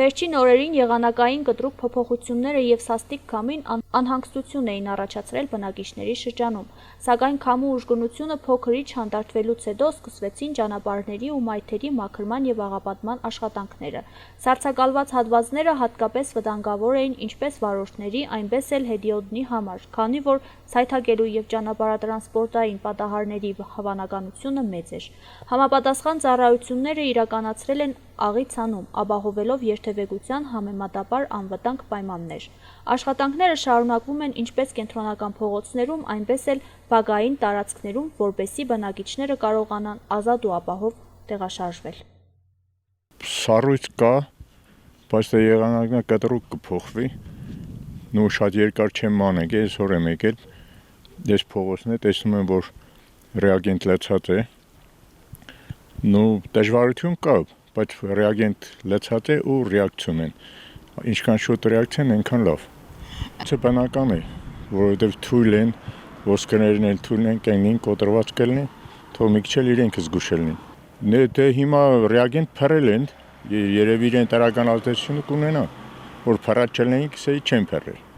Վերջին օրերին եղանակային կտրուկ փոփոխությունները և սաստիկ քամին անհանգստություն էին առաջացրել բնակիչների շրջանում, սակայն քամու ուժգնությունը փոքր-ինչ հանդարտվելուց հետո սկսվեցին ճանապարհների ու մայթերի մաքրման և աղապատման աշխատանքները։ Սառցակալված հատվածները հատկապես վտանգավոր էին ինչպես վարորդների, այնպես էլ հետիոտնի համար, քանի որ սայթաքելու և ճանապարհատրանսպորտային պատահարների հավանականությունը մեծ էր։ Համապատասխան ծառայությունները իրականացրել են աղի-ցանում, ապահովելով երթևեկության համեմատաբար անվտանգ պայմաններ։ Աշխատանքները շարունակվում են ինչպես կենտրոնական փողոցներում, այնպես էլ բակային տարածքներում, որպեսզի բնակիչները կարողանան ազատ ու ապահով տեղաշարժվել։ Սառույց կա, բայց եղանակը կտրուկ կփոխվի, շատ երկար չեմ մանեկ, այսօր եմ եկել, ես փողոցն է, տեսնում եմ, որ ռեագենտ լցած է, դժվարություն կա, բայց ռեագենտ լցած է ու ռեակցիոն են, ինչքան շուտ ռեակցիան, այնքան լավ։ Це բնական է, որովհետև թույլ են, ոսկրներն էլ թույլ են, կենին, կոտրված կլինի, թող մի քիչ էլ իրենք զգուշ լինեն։ Դե հիմա ռեագենտ փռել են, երևի իրեն տրական ազդեցություն կունենա, որ փռած չլինի, կսեի չեն փռել։